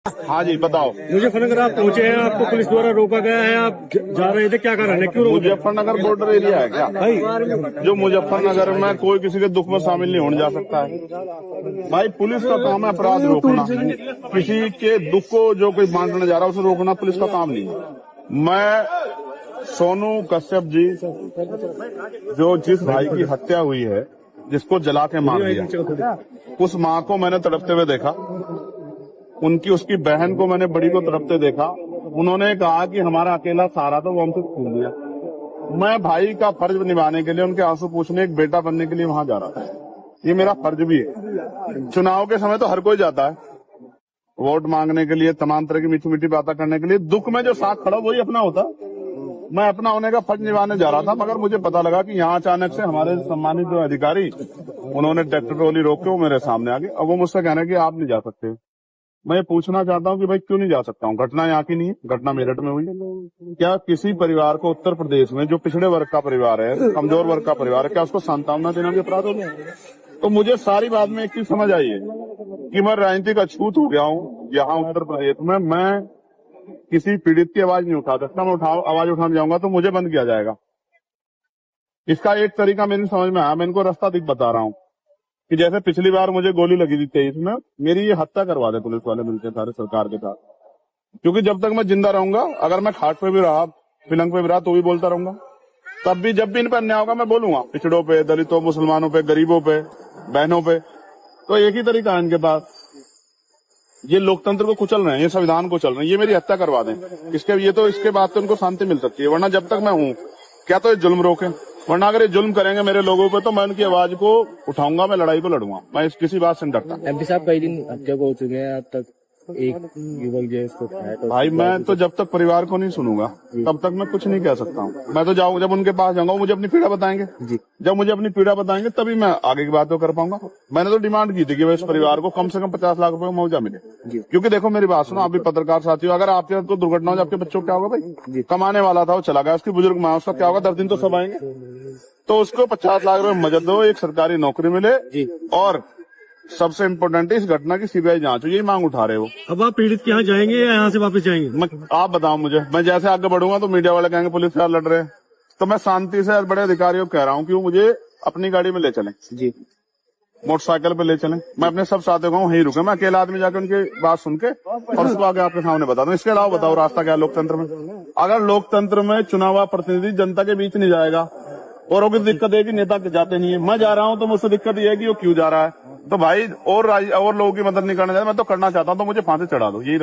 हाँ जी बताओ। मुजफ्फरनगर आप पहुंचे हैं, आपको पुलिस द्वारा रोका गया है, आप जा रहे थे, क्या कारण है, क्यों रोका? मुजफ्फरनगर बॉर्डर एरिया है क्या भाई जो मुजफ्फरनगर में कोई किसी के दुख में शामिल नहीं होने जा सकता है। भाई पुलिस का काम है अपराध रोकना, किसी के दुख को जो कोई बांटने जा रहा है उसे रोकना पुलिस का काम नहीं है। मैं सोनू कश्यप जी जो जिस भाई की हत्या हुई है, जिसको जला के मार दिया, उस माँ को मैंने तड़पते हुए देखा, उसकी बहन को मैंने बड़ी को तड़पते देखा। उन्होंने कहा कि हमारा अकेला सहारा था, वो हमसे छूट दिया। मैं भाई का फर्ज निभाने के लिए, उनके आंसू पूछने, एक बेटा बनने के लिए वहां जा रहा था। ये मेरा फर्ज भी है। चुनाव के समय तो हर कोई जाता है वोट मांगने के लिए, तमाम तरह की मीठी मीठी बातें करने के लिए। दुख में जो साथ खड़ा वही अपना होता। मैं अपना होने का फर्ज निभाने जा रहा था, मगर मुझे पता लगा कि यहाँ अचानक से हमारे सम्मानित जो अधिकारी, उन्होंने ट्रैक्टर ट्रॉली रोक के वो मेरे सामने आ गए। अब वो मुझसे कह रहे हैं कि आप नहीं जा सकते। मैं ये पूछना चाहता हूँ कि भाई क्यों नहीं जा सकता हूँ? घटना यहाँ की नहीं है, घटना मेरठ में हुई है। क्या किसी परिवार को उत्तर प्रदेश में, जो पिछड़े वर्ग का परिवार है, कमजोर वर्ग का परिवार है, क्या उसको सांत्वना देना भी अपराध हो गया? तो मुझे सारी बात में एक चीज समझ आई है कि मैं राजनीतिक अछूत हो गया हूँ यहाँ उत्तर प्रदेश में। मैं किसी पीड़ित की आवाज नहीं उठा सकता। मैं आवाज उठाने जाऊंगा तो मुझे बंद किया जाएगा। इसका एक तरीका मेरी समझ में आया, मैं इनको रास्ता दिख बता रहा हूँ कि जैसे पिछली बार मुझे गोली लगी थी 23 में, मेरी ये हत्या करवा दे पुलिस वाले मिलके सारे सरकार के साथ। क्योंकि जब तक मैं जिंदा रहूंगा, अगर मैं खाट पे भी रहा, पिलंग पे भी रहा, तो भी बोलता रहूंगा। तब भी जब भी इन पर अन्याय होगा मैं बोलूंगा, पिछड़ों पे, दलितों, मुसलमानों पे, गरीबों पे, बहनों पे। तो एक ही तरीका है इनके पास। ये लोकतंत्र को कुचल रहे हैं, ये संविधान को चल रहे हैं, ये मेरी हत्या करवा दें। इसके बाद तो उनको शांति मिल सकती है, वरना जब तक मैं हूँ क्या तो ये जुल्म रोके, वरना अगर ये जुल्म करेंगे मेरे लोगों पे तो मैं उनकी आवाज को उठाऊंगा, मैं लड़ाई को लड़ूंगा। मैं किसी बात से नहीं डरता। एमपी साहब कई दिन हत्या को हो चुके हैं, अब तक एक युवक जो है इसको खाया। तो भाई मैं तो जब तक परिवार को नहीं सुनूंगा तब तक मैं कुछ नहीं कह सकता हूँ। मैं तो जाऊँ, जब उनके पास जाऊंगा वो मुझे अपनी पीड़ा बताएंगे। जब मुझे अपनी पीड़ा बताएंगे तभी मैं आगे की बात तो कर पाऊंगा। मैंने तो डिमांड की थी कि इस परिवार को कम से कम 50 लाख रुपए का मुआवजा मिले। क्योंकि देखो मेरी बात सुनो, आप भी पत्रकार साथी हो, अगर आपके को दुर्घटना हो, आपके बच्चों को क्या होगा? भाई कमाने वाला था वो चला गया, उसकी बुजुर्ग माँ, उसका क्या होगा? 10 दिन तो सब आएंगे। तो उसको 50 लाख रुपए मदद दो, एक सरकारी नौकरी मिले, और सबसे इम्पोर्टेंट है इस घटना की सीबीआई जांच हो। यही मांग उठा रहे हो। अब आप पीड़ित के यहाँ जाएंगे या यहाँ से वापस जाएंगे? आप बताओ मुझे। मैं जैसे आगे बढ़ूंगा तो मीडिया वाले कहेंगे पुलिस से लड़ रहे हैं, तो मैं शांति से बड़े अधिकारियों को कह रहा हूँ कि वो मुझे अपनी गाड़ी में ले चलें, मोटरसाइकिल पे ले चलें। मैं अपने सब साथियों को वहीं रुके, मैं अकेला आदमी जाकर उनकी बात सुन के और उसको आगे आपके सामने बता दूं। इसके अलावा बताओ रास्ता क्या है लोकतंत्र में? अगर लोकतंत्र में चुनाव प्रतिनिधि जनता के बीच नहीं जाएगा, और वो दिक्कत है कि नेता जाते नहीं है, मैं जा रहा हूं तो मुझसे दिक्कत ये है कि वो क्यों जा रहा है। तो भाई और लोगों की मदद नहीं करना चाहता, मैं तो करना चाहता हूं तो मुझे फांसी चढ़ा दो। यही